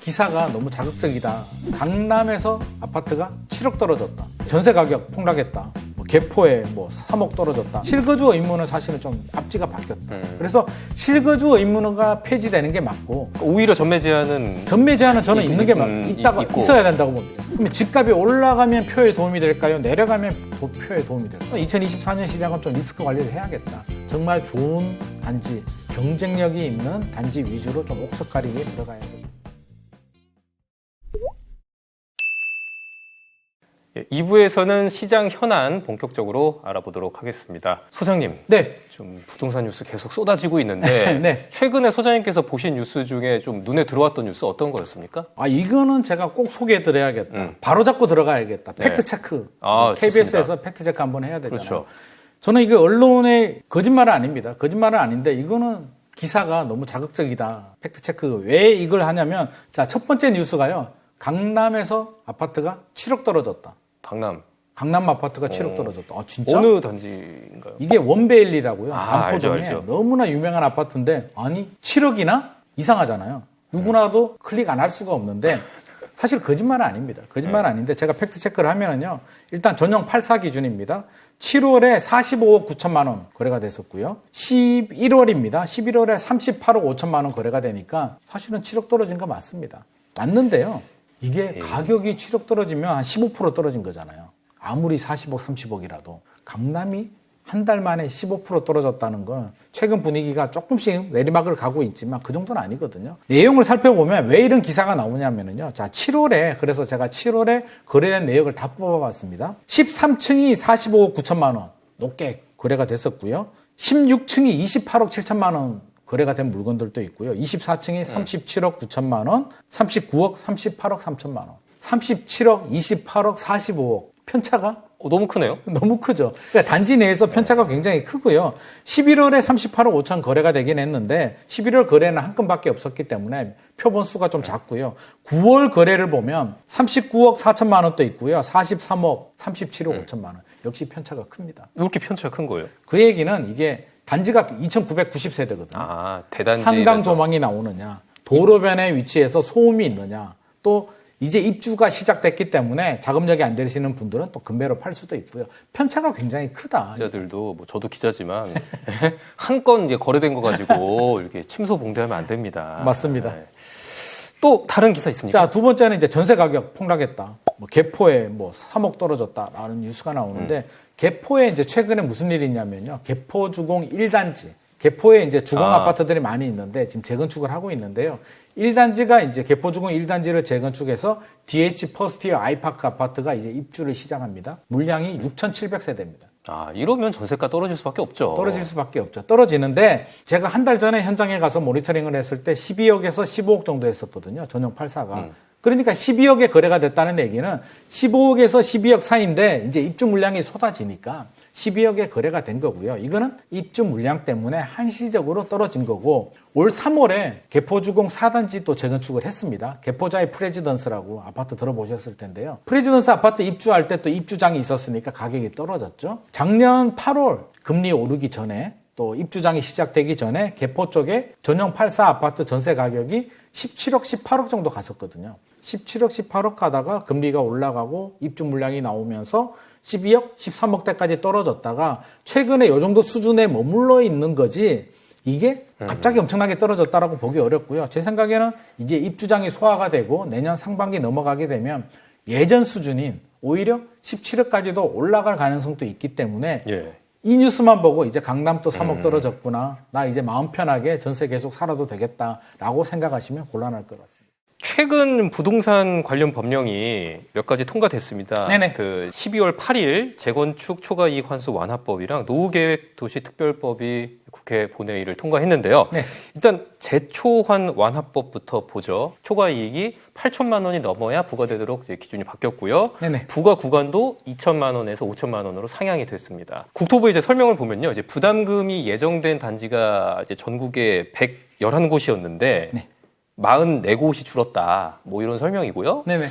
기사가 너무 자극적이다. 강남에서 아파트가 7억 떨어졌다. 전세 가격 폭락했다. 개포에 3억 떨어졌다. 실거주 의무는 사실은 좀 앞뒤가 바뀌었다. 그래서 실거주 의무가 폐지되는 게 맞고, 오히려 전매 제한은 저는 있는 게 있어야 된다고 봅니다. 그러면 집값이 올라가면 표에 도움이 될까요? 내려가면 표에 도움이 될까요? 2024년 시장은 좀 리스크 관리를 해야겠다. 정말 좋은 단지, 경쟁력이 있는 단지 위주로 좀 옥석가리기에 들어가야 됩니다. 2부에서는 시장 현안 본격적으로 알아보도록 하겠습니다. 소장님, 네. 좀 부동산 뉴스 계속 쏟아지고 있는데 네. 최근에 소장님께서 보신 뉴스 중에 좀 눈에 들어왔던 뉴스 어떤 거였습니까? 이거는 제가 꼭 소개해드려야겠다. 바로 잡고 들어가야겠다. 네. 팩트체크. KBS에서 좋습니다. 팩트체크 한번 해야 되잖아요. 그렇죠. 저는 이게 언론의 거짓말은 아닙니다. 거짓말은 아닌데 이거는 기사가 너무 자극적이다. 팩트체크. 왜 이걸 하냐면, 자, 첫 번째 뉴스가요. 강남에서 아파트가 7억 떨어졌다. 강남 아파트가 7억 떨어졌다. 진짜? 어느 단지인가요? 이게 원베일리라고요. 알죠, 반포동에 알죠. 너무나 유명한 아파트인데, 아니 7억이나? 이상하잖아요. 누구나도 클릭 안 할 수가 없는데 사실 거짓말은 아닙니다. 거짓말은 아닌데 제가 팩트 체크를 하면은요. 일단 전용 84 기준입니다. 7월에 45억 9천만 원 거래가 됐었고요. 11월입니다. 11월에 38억 5천만 원 거래가 되니까 사실은 7억 떨어진 거 맞습니다. 맞는데요. 이게 가격이 7억 떨어지면 한 15% 떨어진 거잖아요. 아무리 40억, 30억이라도. 강남이 한 달 만에 15% 떨어졌다는 건 최근 분위기가 조금씩 내리막을 가고 있지만 그 정도는 아니거든요. 내용을 살펴보면 왜 이런 기사가 나오냐면요. 자, 7월에, 그래서 제가 7월에 거래된 내역을 다 뽑아봤습니다. 13층이 45억 9천만 원 높게 거래가 됐었고요. 16층이 28억 7천만 원 거래가 된 물건들도 있고요. 24층이 37억 9천만 원, 39억 38억 3천만 원, 37억 28억 45억. 편차가 너무 크네요. 너무 크죠. 그러니까 단지 내에서 편차가 굉장히 크고요. 11월에 38억 5천 거래가 되긴 했는데 11월 거래는 한 건밖에 없었기 때문에 표본 수가 좀 작고요. 9월 거래를 보면 39억 4천만 원도 있고요. 43억, 37억 5천만 원. 역시 편차가 큽니다. 왜 이렇게 편차가 큰 거예요? 그 얘기는 이게 단지가 2,990세대거든요. 대단지. 한강 조망이 나오느냐, 도로변에 위치해서 소음이 있느냐, 또 이제 입주가 시작됐기 때문에 자금력이 안 되시는 분들은 또 금매로 팔 수도 있고요. 편차가 굉장히 크다. 기자들도 저도 기자지만 한 건 거래된 거 가지고 이렇게 침소봉대하면 안 됩니다. 맞습니다. 네. 또 다른 기사 있습니까? 자, 두 번째는 이제 전세 가격 폭락했다. 개포에 3억 떨어졌다라는 뉴스가 나오는데 개포에 이제 최근에 무슨 일이 있냐면요. 개포주공 1단지. 개포에 이제 주공 아파트들이 많이 있는데 지금 재건축을 하고 있는데요. 1단지가 이제 개포주공 1단지를 재건축해서 DH 퍼스티어 아이파크 아파트가 이제 입주를 시작합니다. 물량이 6,700세대입니다. 이러면 전세가 떨어질 수밖에 없죠. 떨어질 수밖에 없죠. 떨어지는데 제가 한 달 전에 현장에 가서 모니터링을 했을 때 12억에서 15억 정도 했었거든요. 전용 84가. 그러니까 12억에 거래가 됐다는 얘기는 15억에서 12억 사이인데 이제 입주 물량이 쏟아지니까 12억에 거래가 된 거고요. 이거는 입주 물량 때문에 한시적으로 떨어진 거고 올 3월에 개포주공 4단지 또 재건축을 했습니다. 개포자의 프레지던스라고 아파트 들어보셨을 텐데요. 프레지던스 아파트 입주할 때 또 입주장이 있었으니까 가격이 떨어졌죠. 작년 8월 금리 오르기 전에 또 입주장이 시작되기 전에 개포 쪽에 전용 84 아파트 전세 가격이 17억, 18억 정도 갔었거든요. 17억, 18억 가다가 금리가 올라가고 입주 물량이 나오면서 12억, 13억대까지 떨어졌다가 최근에 이 정도 수준에 머물러 있는 거지 이게 갑자기 엄청나게 떨어졌다라고 보기 어렵고요. 제 생각에는 이제 입주장이 소화가 되고 내년 상반기 넘어가게 되면 예전 수준인 오히려 17억까지도 올라갈 가능성도 있기 때문에 이 뉴스만 보고 이제 강남 또 3억 떨어졌구나. 나 이제 마음 편하게 전세 계속 살아도 되겠다라고 생각하시면 곤란할 것 같습니다. 최근 부동산 관련 법령이 몇 가지 통과됐습니다. 네네. 12월 8일 재건축 초과이익 환수 완화법이랑 노후계획도시특별법이 국회 본회의를 통과했는데요. 네. 일단 재초환 완화법부터 보죠. 초과이익이 8천만 원이 넘어야 부과되도록 이제 기준이 바뀌었고요. 네네. 부과 구간도 2천만 원에서 5천만 원으로 상향이 됐습니다. 국토부의 이제 설명을 보면요, 이제 부담금이 예정된 단지가 이제 전국에 111곳이었는데. 네. 44곳이 줄었다. 이런 설명이고요. 네네.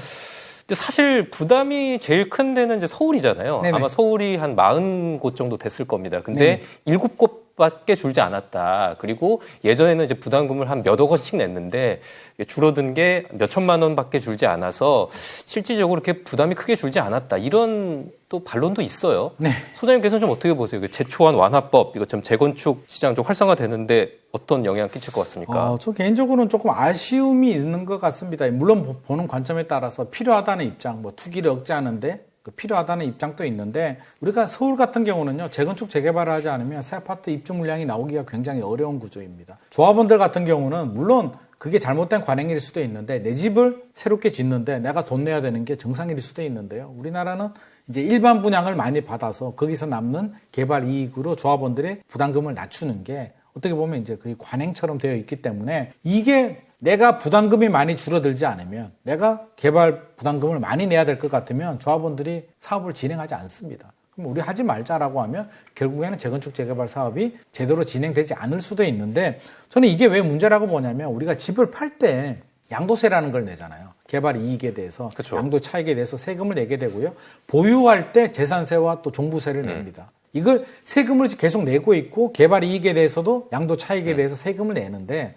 근데 사실 부담이 제일 큰 데는 이제 서울이잖아요. 네네. 아마 서울이 한 40곳 정도 됐을 겁니다. 근데 7곳 5억밖에 줄지 않았다. 그리고 예전에는 이제 부담금을 한 몇 억원씩 냈는데 줄어든 게 몇 천만 원밖에 줄지 않아서 실질적으로 그렇게 부담이 크게 줄지 않았다. 이런 또 반론도 있어요. 네. 소장님께서는 좀 어떻게 보세요? 그 제초안 완화법 이거 좀 재건축 시장 좀 활성화되는데 어떤 영향 끼칠 것 같습니까? 저 개인적으로는 조금 아쉬움이 있는 것 같습니다. 물론 보는 관점에 따라서 필요하다는 입장, 뭐 투기를 억제하는데 필요하다는 입장도 있는데 우리가 서울 같은 경우는요 재건축 재개발을 하지 않으면 새 아파트 입주 물량이 나오기가 굉장히 어려운 구조입니다. 조합원들 같은 경우는 물론 그게 잘못된 관행일 수도 있는데 내 집을 새롭게 짓는데 내가 돈 내야 되는 게 정상일 수도 있는데요. 우리나라는 이제 일반 분양을 많이 받아서 거기서 남는 개발 이익으로 조합원들의 부담금을 낮추는 게 어떻게 보면 이제 거의 관행처럼 되어 있기 때문에 이게 내가 부담금이 많이 줄어들지 않으면 내가 개발 부담금을 많이 내야 될 것 같으면 조합원들이 사업을 진행하지 않습니다. 그럼 우리 하지 말자라고 하면 결국에는 재건축 재개발 사업이 제대로 진행되지 않을 수도 있는데 저는 이게 왜 문제라고 보냐면 우리가 집을 팔 때 양도세라는 걸 내잖아요. 개발 이익에 대해서 그쵸. 양도 차익에 대해서 세금을 내게 되고요. 보유할 때 재산세와 또 종부세를 냅니다. 이걸 세금을 계속 내고 있고 개발 이익에 대해서도 양도 차익에 대해서 세금을 내는데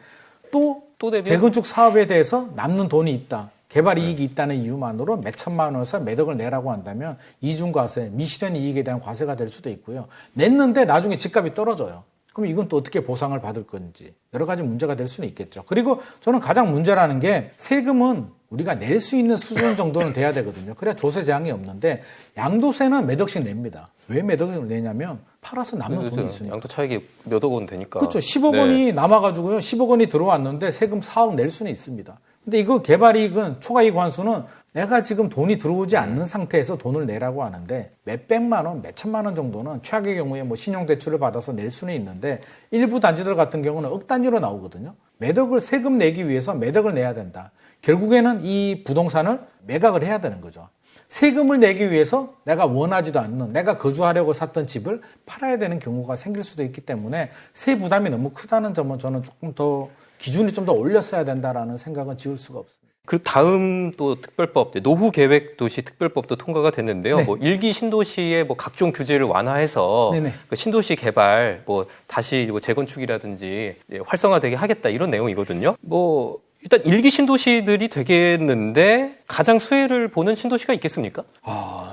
또 대비는? 재건축 사업에 대해서 남는 돈이 있다. 개발 이익이 있다는 이유만으로 몇 천만 원에서 몇 억을 내라고 한다면 이중과세, 미실현 이익에 대한 과세가 될 수도 있고요. 냈는데 나중에 집값이 떨어져요. 그럼 이건 또 어떻게 보상을 받을 건지 여러 가지 문제가 될 수는 있겠죠. 그리고 저는 가장 문제라는 게 세금은 우리가 낼 수 있는 수준 정도는 돼야 되거든요. 그래야 조세 재앙이 없는데 양도세는 몇 억씩 냅니다. 왜 몇 억을 내냐면 팔아서 남는 돈이 있으니까. 양도 차익이 몇 억 원 되니까. 그렇죠. 10억 원이 남아가지고요. 10억 원이 들어왔는데 세금 4억 낼 수는 있습니다. 근데 이거 개발이익은 초과이익 환수는 내가 지금 돈이 들어오지 않는 상태에서 돈을 내라고 하는데 몇백만 원, 몇천만 원 정도는 최악의 경우에 뭐 신용대출을 받아서 낼 수는 있는데 일부 단지들 같은 경우는 억 단위로 나오거든요. 몇 억을 세금 내기 위해서 몇 억을 내야 된다. 결국에는 이 부동산을 매각을 해야 되는 거죠. 세금을 내기 위해서 내가 원하지도 않는 내가 거주하려고 샀던 집을 팔아야 되는 경우가 생길 수도 있기 때문에 세 부담이 너무 크다는 점은 저는 조금 더 기준이 좀 더 올렸어야 된다라는 생각은 지울 수가 없습니다. 그 다음 또 특별법, 노후 계획 도시 특별법도 통과가 됐는데요. 네. 뭐 일기 신도시의 뭐 각종 규제를 완화해서 네네. 그 신도시 개발 뭐 다시 뭐 재건축이라든지 이제 활성화되게 하겠다 이런 내용이거든요. 뭐 일단 일기 신도시들이 되겠는데 가장 수혜를 보는 신도시가 있겠습니까?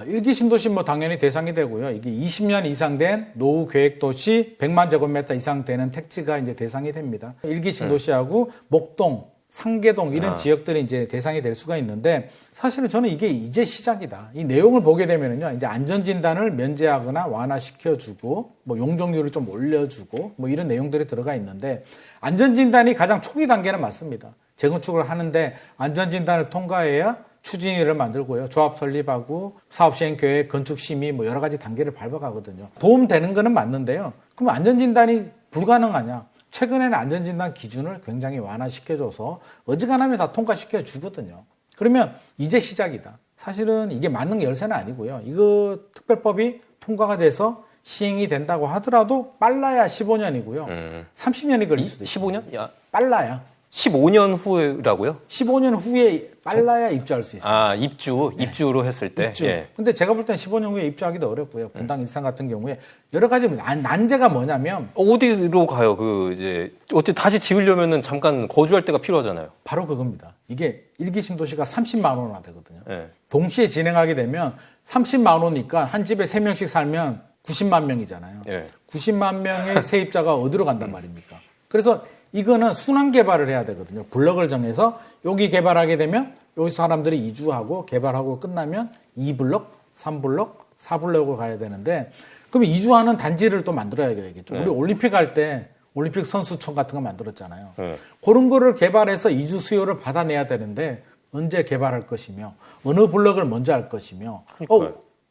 일기 신도시 뭐 당연히 대상이 되고요. 이게 20년 이상 된 노후 계획 도시 100만 제곱미터 이상 되는 택지가 이제 대상이 됩니다. 일기 신도시하고 목동, 상계동 이런 지역들이 이제 대상이 될 수가 있는데 사실은 저는 이게 이제 시작이다. 이 내용을 보게 되면은요, 이제 안전진단을 면제하거나 완화시켜주고, 뭐 용적률을 좀 올려주고, 뭐 이런 내용들이 들어가 있는데 안전진단이 가장 초기 단계는 맞습니다. 재건축을 하는데 안전진단을 통과해야 추진위를 만들고요. 조합 설립하고 사업 시행 계획, 건축 심의 뭐 여러 가지 단계를 밟아가거든요. 도움되는 거는 맞는데요. 그럼 안전진단이 불가능하냐? 최근에는 안전진단 기준을 굉장히 완화시켜줘서 어지간하면 다 통과시켜 주거든요. 그러면 이제 시작이다. 사실은 이게 맞는 열쇠는 아니고요. 이거 특별법이 통과가 돼서 시행이 된다고 하더라도 빨라야 15년이고요. 30년이 걸릴 수도 있어요. 15년? 야, 빨라야. 15년 후라고요? 15년 후에 빨라야 입주할 수 있어요. 입주로 했을 때. 입주. 예. 근데 제가 볼 땐 15년 후에 입주하기도 어렵고요. 분당 일산 같은 경우에 여러 가지 난제가 뭐냐면 어디로 가요? 어째 다시 지으려면은 잠깐 거주할 때가 필요하잖아요. 바로 그겁니다. 이게 일기 신도시가 30만 원화 되거든요. 예. 동시에 진행하게 되면 30만 원이니까 한 집에 3명씩 살면 90만 명이잖아요. 예. 90만 명의 세입자가 어디로 간단 말입니까? 그래서 이거는 순환 개발을 해야 되거든요. 블럭을 정해서 여기 개발하게 되면 여기서 사람들이 이주하고 개발하고 끝나면 2블럭, 3블럭, 4블럭으로 가야 되는데 그럼 이주하는 단지를 또 만들어야 되겠죠. 네. 우리 올림픽 할 때 올림픽 선수촌 같은 거 만들었잖아요. 네. 그런 거를 개발해서 이주 수요를 받아내야 되는데 언제 개발할 것이며 어느 블럭을 먼저 할 것이며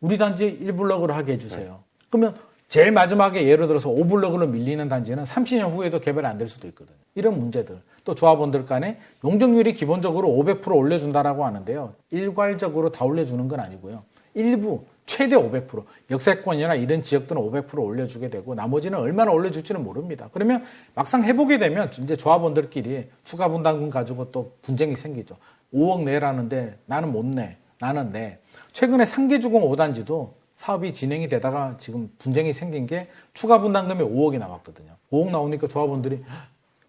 우리 단지 1블럭으로 하게 해주세요. 그러면 제일 마지막에 예를 들어서 5블럭으로 밀리는 단지는 30년 후에도 개발이 안 될 수도 있거든요. 이런 문제들. 또 조합원들 간에 용적률이 기본적으로 500% 올려준다라고 하는데요. 일괄적으로 다 올려주는 건 아니고요. 일부 최대 500%. 역세권이나 이런 지역들은 500% 올려주게 되고 나머지는 얼마나 올려줄지는 모릅니다. 그러면 막상 해보게 되면 이제 조합원들끼리 추가 분담금 가지고 또 분쟁이 생기죠. 5억 내라는데 나는 못 내. 나는 내. 최근에 상계주공 5단지도 사업이 진행이 되다가 지금 분쟁이 생긴 게 추가 분담금이 5억이 나왔거든요. 5억 나오니까 조합원들이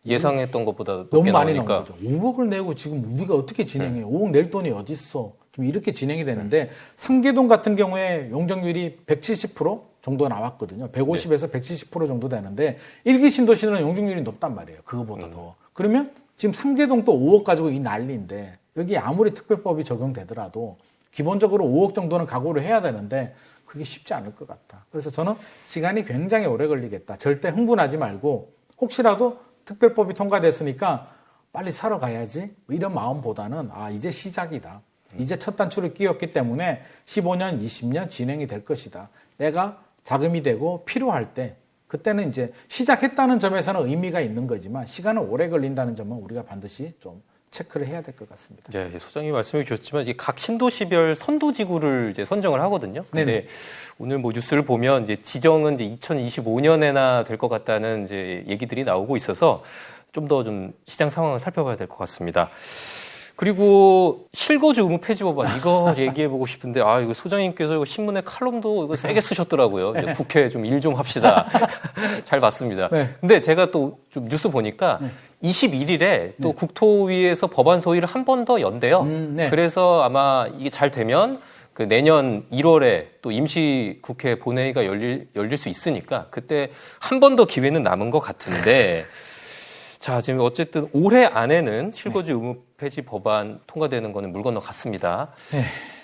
예상했던 것보다 너무 높게 많이 나온 나오니까. 거죠. 5억을 내고 지금 우리가 어떻게 진행해? 5억 낼 돈이 어디 있어? 좀 이렇게 진행이 되는데 상계동 같은 경우에 용적률이 170% 정도 나왔거든요. 150에서 170% 정도 되는데 일기 신도시는 용적률이 높단 말이에요. 그거보다 더. 그러면 지금 상계동 또 5억 가지고 이 난리인데 여기 아무리 특별법이 적용되더라도 기본적으로 5억 정도는 각오를 해야 되는데 그게 쉽지 않을 것 같다. 그래서 저는 시간이 굉장히 오래 걸리겠다. 절대 흥분하지 말고 혹시라도 특별법이 통과됐으니까 빨리 사러 가야지 이런 마음보다는 이제 시작이다. 이제 첫 단추를 끼웠기 때문에 15년, 20년 진행이 될 것이다. 내가 자금이 되고 필요할 때 그때는 이제 시작했다는 점에서는 의미가 있는 거지만 시간은 오래 걸린다는 점은 우리가 반드시 좀 체크를 해야 될 것 같습니다. 네, 소장님 말씀해 주셨지만 이제 각 신도시별 선도지구를 이제 선정을 하거든요. 근데 오늘 뭐 뉴스를 보면 이제 지정은 이제 2025년에나 될 것 같다는 이제 얘기들이 나오고 있어서 좀 더 좀 시장 상황을 살펴봐야 될 것 같습니다. 그리고 실거주 의무 폐지 법안 이거 얘기해 보고 싶은데 이거 소장님께서 이거 신문에 칼럼도 이거 세게 쓰셨더라고요. 이제 국회 좀 일 좀 합시다. 잘 봤습니다. 네. 근데 제가 또 좀 뉴스 보니까 21일에 또 국토위에서 법안 소위를 한 번 더 연대요. 네. 그래서 아마 이게 잘 되면 그 내년 1월에 또 임시 국회 본회의가 열릴 수 있으니까 그때 한 번 더 기회는 남은 것 같은데 자, 지금 어쨌든 올해 안에는 실거주 의무 폐지 법안 통과되는 거는 물 건너 갔습니다.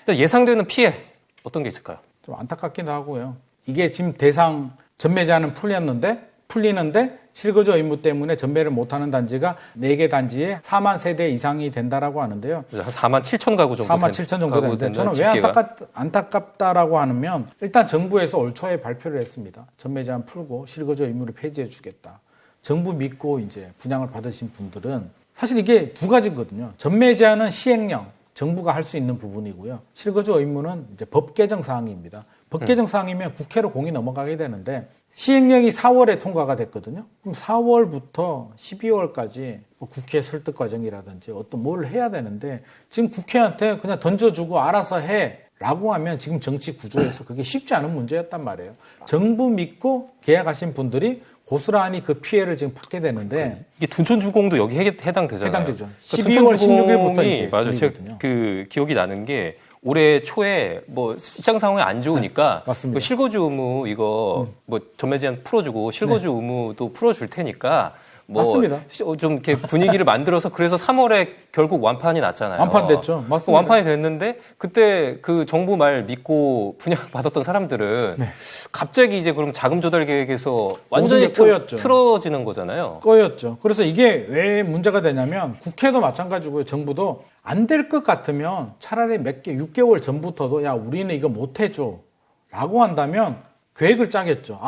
일단 예상되는 피해 어떤 게 있을까요? 좀 안타깝기도 하고요. 이게 지금 대상 전매 제한은 풀리는데 실거주 의무 때문에 전매를 못하는 단지가 4개 단지에 4만 세대 이상이 된다라고 하는데요. 한 4만 7천 가구 정도 4만 7천 정도 되는데 저는 왜 안타깝다라고 하면 일단 정부에서 올 초에 발표를 했습니다. 전매 제한 풀고 실거주 의무를 폐지해 주겠다. 정부 믿고 이제 분양을 받으신 분들은 사실 이게 두 가지거든요. 전매 제한은 시행령, 정부가 할 수 있는 부분이고요. 실거주 의무는 이제 법 개정 사항입니다. 법 개정 사항이면 국회로 공이 넘어가게 되는데 시행령이 4월에 통과가 됐거든요. 그럼 4월부터 12월까지 국회 설득 과정이라든지 어떤 뭘 해야 되는데 지금 국회한테 그냥 던져주고 알아서 해. 라고 하면 지금 정치 구조에서 그게 쉽지 않은 문제였단 말이에요. 정부 믿고 계약하신 분들이 고스란히 그 피해를 지금 받게 되는데 이게 둔촌주공도 여기 해당되잖아요. 해당되죠. 그러니까 12월 16일부터 이제 맞아요. 제가 그 기억이 나는 게 올해 초에 뭐 시장 상황이 안 좋으니까 맞습니다. 그 실거주 의무 이거 뭐 전매 제한 풀어주고 실거주 의무도 풀어줄 테니까 뭐 맞습니다. 좀 이렇게 분위기를 만들어서 그래서 3월에 결국 완판이 났잖아요. 완판됐죠. 맞습니다. 완판이 됐는데 그때 그 정부 말 믿고 분양 받았던 사람들은 갑자기 이제 그럼 자금 조달 계획에서 완전히 틀어지는 거잖아요. 꼬였죠. 그래서 이게 왜 문제가 되냐면 국회도 마찬가지고요. 정부도 안 될 것 같으면 차라리 6개월 전부터도 야 우리는 이거 못 해줘 라고 한다면 계획을 짜겠죠.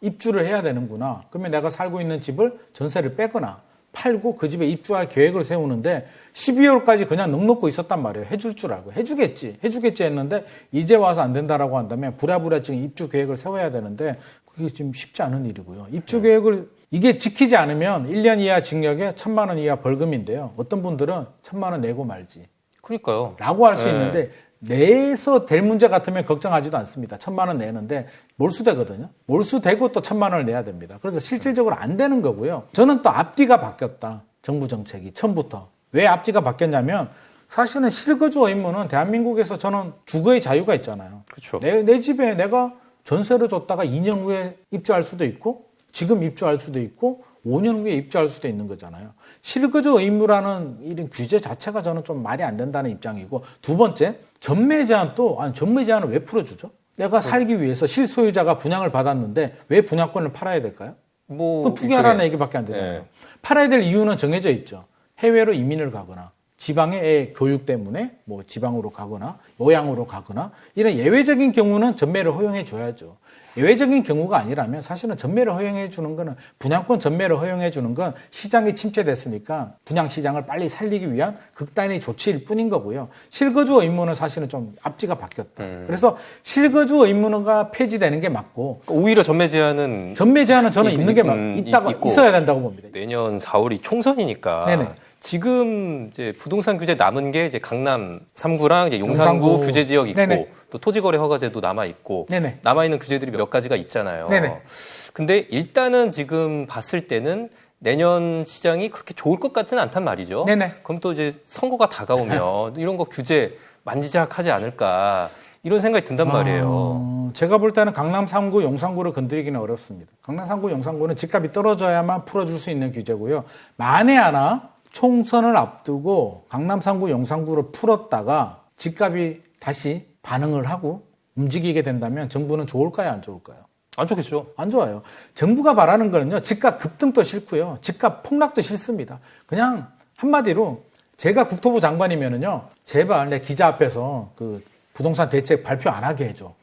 입주를 해야 되는구나. 그러면 내가 살고 있는 집을 전세를 빼거나 팔고 그 집에 입주할 계획을 세우는데 12월까지 그냥 넉넉고 있었단 말이에요. 해줄 줄 알고. 해주겠지 했는데 이제 와서 안 된다라고 한다면 부랴부랴 지금 입주 계획을 세워야 되는데 그게 지금 쉽지 않은 일이고요. 입주 계획을 이게 지키지 않으면 1년 이하 징역에 1,000만 원 이하 벌금인데요. 어떤 분들은 1,000만 원 내고 말지. 그러니까요. 라고 할 수 있는데 내서 될 문제 같으면 걱정하지도 않습니다. 1,000만 원 내는데 몰수되거든요. 몰수되고 또 1,000만 원을 내야 됩니다. 그래서 실질적으로 안 되는 거고요. 저는 또 앞뒤가 바뀌었다. 정부 정책이 처음부터. 왜 앞뒤가 바뀌었냐면 사실은 실거주 의무는 대한민국에서 저는 주거의 자유가 있잖아요. 그렇죠. 내 집에 내가 전세를 줬다가 2년 후에 입주할 수도 있고 지금 입주할 수도 있고 5년 후에 입주할 수도 있는 거잖아요. 실거주 의무라는 이런 규제 자체가 저는 좀 말이 안 된다는 입장이고 두 번째 전매 제한도 전매 제한을 왜 풀어주죠? 내가 살기 위해서 실소유자가 분양을 받았는데 왜 분양권을 팔아야 될까요? 그 투기하라는 얘기밖에 안 되잖아요. 팔아야 될 이유는 정해져 있죠. 해외로 이민을 가거나 지방의 애 교육 때문에 뭐 지방으로 가거나 요양으로 가거나 이런 예외적인 경우는 전매를 허용해 줘야죠. 예외적인 경우가 아니라면 사실은 전매를 허용해 주는 거는 분양권 전매를 허용해 주는 건 시장이 침체됐으니까 분양 시장을 빨리 살리기 위한 극단의 조치일 뿐인 거고요. 실거주 의무는 사실은 좀 앞뒤가 바뀌었다. 그래서 실거주 의무가 폐지되는 게 맞고 오히려 전매 제한은 저는 있는 게 있어야 된다고 봅니다. 내년 4월이 총선이니까 네네. 지금 이제 부동산 규제 남은 게 이제 강남 3구랑 이제 용산구 용산구. 규제 지역 있고 네네. 또 토지거래 허가제도 남아 있고 네네. 남아 있는 규제들이 몇 가지가 있잖아요. 네네. 근데 일단은 지금 봤을 때는 내년 시장이 그렇게 좋을 것 같지는 않단 말이죠. 네네. 그럼 또 이제 선거가 다가오면 이런 거 규제 만지작하지 않을까 이런 생각이 든단 말이에요. 제가 볼 때는 강남 3구, 용산구를 건드리기는 어렵습니다. 강남 3구, 용산구는 집값이 떨어져야만 풀어줄 수 있는 규제고요. 만에 하나 총선을 앞두고 강남 3구, 용산구를 풀었다가 집값이 다시 반응을 하고 움직이게 된다면 정부는 좋을까요, 안 좋을까요? 안 좋겠죠. 안 좋아요. 정부가 바라는 거는요, 집값 급등도 싫고요, 집값 폭락도 싫습니다. 그냥 한마디로 제가 국토부 장관이면은요, 제발 내 기자 앞에서 그 부동산 대책 발표 안 하게 해줘.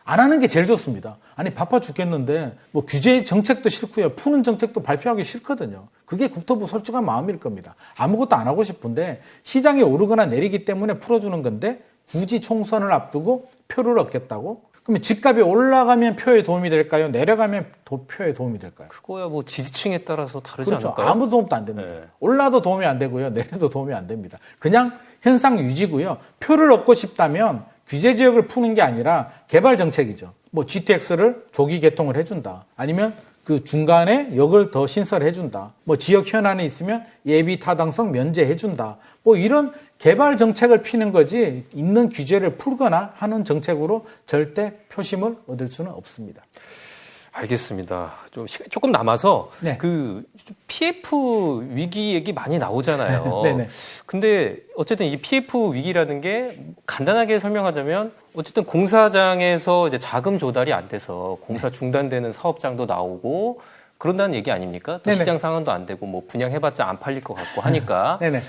안 하는 게 제일 좋습니다. 아니 바빠 죽겠는데 뭐 규제 정책도 싫고요, 푸는 정책도 발표하기 싫거든요. 그게 국토부 솔직한 마음일 겁니다. 아무것도 안 하고 싶은데 시장이 오르거나 내리기 때문에 풀어주는 건데 굳이 총선을 앞두고 표를 얻겠다고? 그러면 집값이 올라가면 표에 도움이 될까요? 내려가면 표에 도움이 될까요? 그거야 뭐 지지층에 따라서 다르지 그렇죠. 않을까요? 아무 도움도 안 됩니다. 네. 올라도 도움이 안 되고요, 내려도 도움이 안 됩니다. 그냥 현상 유지고요. 표를 얻고 싶다면 규제 지역을 푸는 게 아니라 개발 정책이죠. 뭐 GTX를 조기 개통을 해준다. 아니면 그 중간에 역을 더 신설해준다. 뭐 지역 현안이 있으면 예비 타당성 면제해준다. 뭐 이런 개발 정책을 피는 거지 있는 규제를 풀거나 하는 정책으로 절대 표심을 얻을 수는 없습니다. 알겠습니다. 좀 조금 남아서 네. 그 PF 위기 얘기 많이 나오잖아요. 네네. 근데 어쨌든 이 PF 위기라는 게 간단하게 설명하자면 어쨌든 공사장에서 이제 자금 조달이 안 돼서 공사 중단되는 사업장도 나오고 그런다는 얘기 아닙니까? 또 네네. 시장 상황도 안 되고 뭐 분양해봤자 안 팔릴 것 같고 하니까. 네네.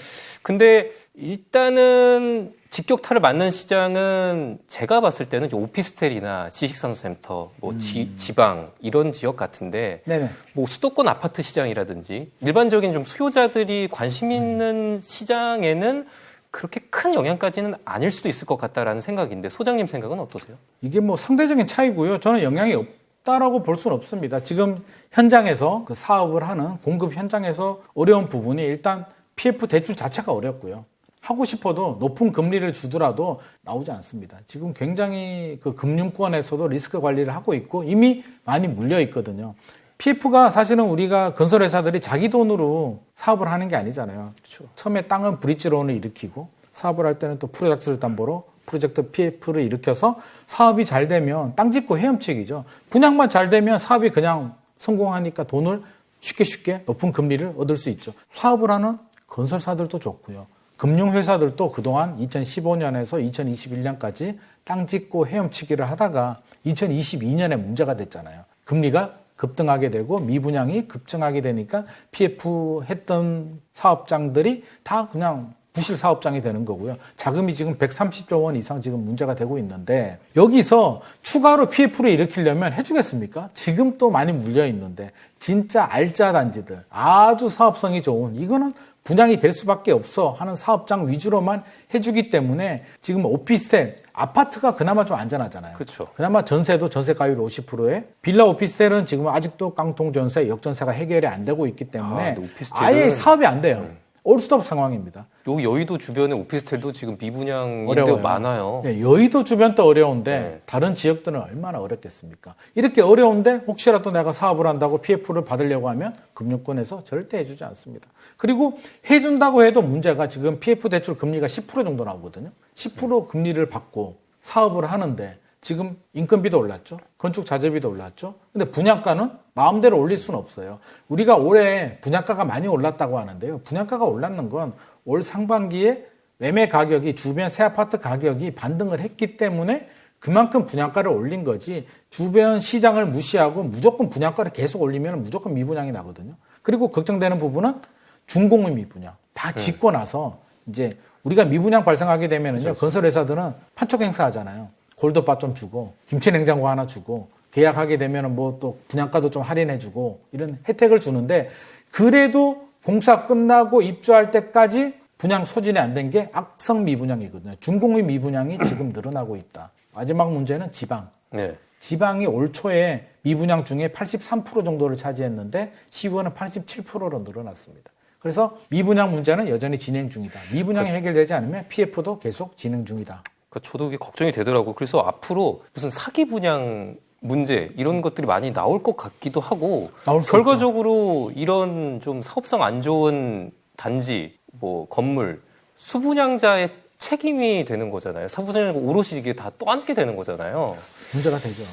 근데 일단은 직격탄을 맞는 시장은 제가 봤을 때는 이제 오피스텔이나 지식산업센터, 뭐 지방 이런 지역 같은데 네네. 뭐 수도권 아파트 시장이라든지 일반적인 좀 수요자들이 관심 있는 시장에는 그렇게 큰 영향까지는 아닐 수도 있을 것 같다라는 생각인데 소장님 생각은 어떠세요? 이게 뭐 상대적인 차이고요. 저는 영향이 없다라고 볼 수는 없습니다. 지금 현장에서 그 사업을 하는 공급 현장에서 어려운 부분이 일단 PF 대출 자체가 어렵고요. 하고 싶어도 높은 금리를 주더라도 나오지 않습니다. 지금 굉장히 그 금융권에서도 리스크 관리를 하고 있고 이미 많이 물려 있거든요. PF가 사실은 우리가 건설회사들이 자기 돈으로 사업을 하는 게 아니잖아요. 그렇죠. 처음에 땅은 브릿지론을 일으키고 사업을 할 때는 또 프로젝트를 담보로 프로젝트 PF를 일으켜서 사업이 잘 되면 땅 짓고 헤엄치기죠. 분양만 잘 되면 사업이 그냥 성공하니까 돈을 쉽게 높은 금리를 얻을 수 있죠. 사업을 하는 건설사들도 좋고요. 금융회사들도 그동안 2015년에서 2021년까지 땅 짓고 헤엄치기를 하다가 2022년에 문제가 됐잖아요. 금리가 급등하게 되고 미분양이 급증하게 되니까 PF 했던 사업장들이 다 그냥 부실 사업장이 되는 거고요. 자금이 지금 130조 원 이상 지금 문제가 되고 있는데 여기서 추가로 PF를 일으키려면 해주겠습니까? 지금 또 많이 물려 있는데 진짜 알짜 단지들 아주 사업성이 좋은 이거는 분양이 될 수밖에 없어 하는 사업장 위주로만 해주기 때문에 지금 오피스텔, 아파트가 그나마 좀 안전하잖아요. 그렇죠. 그나마 전세도 전세가율 50%에 빌라 오피스텔은 지금 아직도 깡통 전세, 역전세가 해결이 안 되고 있기 때문에 근데 오피스텔은- 아예 사업이 안 돼요. 올스톱 상황입니다. 요 여의도 주변에 오피스텔도 지금 미분양인데 어려워요. 많아요. 예, 여의도 주변도 어려운데 네. 다른 지역들은 얼마나 어렵겠습니까? 이렇게 어려운데 혹시라도 내가 사업을 한다고 PF를 받으려고 하면 금융권에서 절대 해주지 않습니다. 그리고 해준다고 해도 문제가 지금 PF 대출 금리가 10% 정도 나오거든요. 10% 금리를 받고 사업을 하는데 지금 인건비도 올랐죠. 건축 자재비도 올랐죠. 근데 분양가는 마음대로 올릴 수는 없어요. 우리가 올해 분양가가 많이 올랐다고 하는데요. 분양가가 올랐는 건 올 상반기에 매매 가격이 주변 새 아파트 가격이 반등을 했기 때문에 그만큼 분양가를 올린 거지 주변 시장을 무시하고 무조건 분양가를 계속 올리면 무조건 미분양이 나거든요. 그리고 걱정되는 부분은 준공의 미분양. 다 짓고 나서 이제 우리가 미분양 발생하게 되면은요. 건설회사들은 판촉 행사하잖아요. 골드바 좀 주고 김치 냉장고 하나 주고 계약하게 되면은 뭐 또 분양가도 좀 할인해 주고 이런 혜택을 주는데 그래도 공사 끝나고 입주할 때까지 분양 소진이 안 된 게 악성 미분양이거든요. 준공의 미분양이 지금 늘어나고 있다. 마지막 문제는 지방. 네. 지방이 올 초에 미분양 중에 83% 정도를 차지했는데 10월은 87%로 늘어났습니다. 그래서 미분양 문제는 여전히 진행 중이다. 미분양이 해결되지 않으면 PF도 계속 진행 중이다. 그러니까 저도 이게 걱정이 되더라고요. 그래서 앞으로 무슨 사기 분양 문제 이런 것들이 많이 나올 것 같기도 하고 결과적으로 이런 좀 사업성 안 좋은 단지, 뭐 건물, 수분양자의 책임이 되는 거잖아요. 사부장이 오롯이 이게 다 떠안게 되는 거잖아요. 문제가 되죠.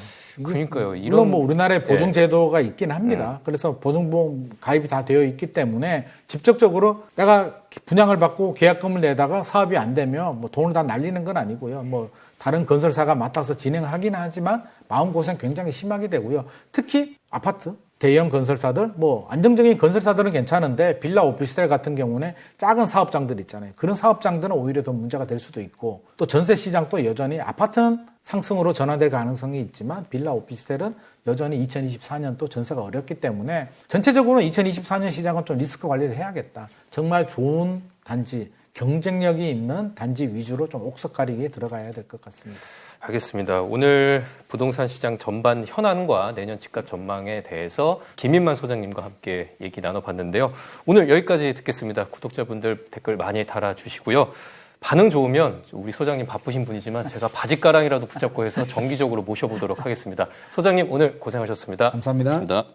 그러니까요. 물론 뭐 우리나라에 보증 제도가 있긴 합니다. 그래서 보증보험 가입이 다 되어 있기 때문에 직접적으로 내가 분양을 받고 계약금을 내다가 사업이 안 되면 뭐 돈을 다 날리는 건 아니고요. 뭐 다른 건설사가 맡아서 진행을 하긴 하지만 마음고생 굉장히 심하게 되고요. 특히 아파트, 대형 건설사들, 뭐 안정적인 건설사들은 괜찮은데 빌라 오피스텔 같은 경우는 작은 사업장들 있잖아요. 그런 사업장들은 오히려 더 문제가 될 수도 있고 또 전세 시장도 여전히 아파트는 상승으로 전환될 가능성이 있지만 빌라 오피스텔은 여전히 2024년도 전세가 어렵기 때문에 전체적으로 2024년 시장은 좀 리스크 관리를 해야겠다. 정말 좋은 단지, 경쟁력이 있는 단지 위주로 좀 옥석 가리기에 들어가야 될 것 같습니다. 알겠습니다. 오늘 부동산 시장 전반 현안과 내년 집값 전망에 대해서 김인만 소장님과 함께 얘기 나눠봤는데요. 오늘 여기까지 듣겠습니다. 구독자분들 댓글 많이 달아주시고요. 반응 좋으면 우리 소장님 바쁘신 분이지만 제가 바짓가랑이라도 붙잡고 해서 정기적으로 모셔보도록 하겠습니다. 소장님 오늘 고생하셨습니다. 감사합니다. 고맙습니다.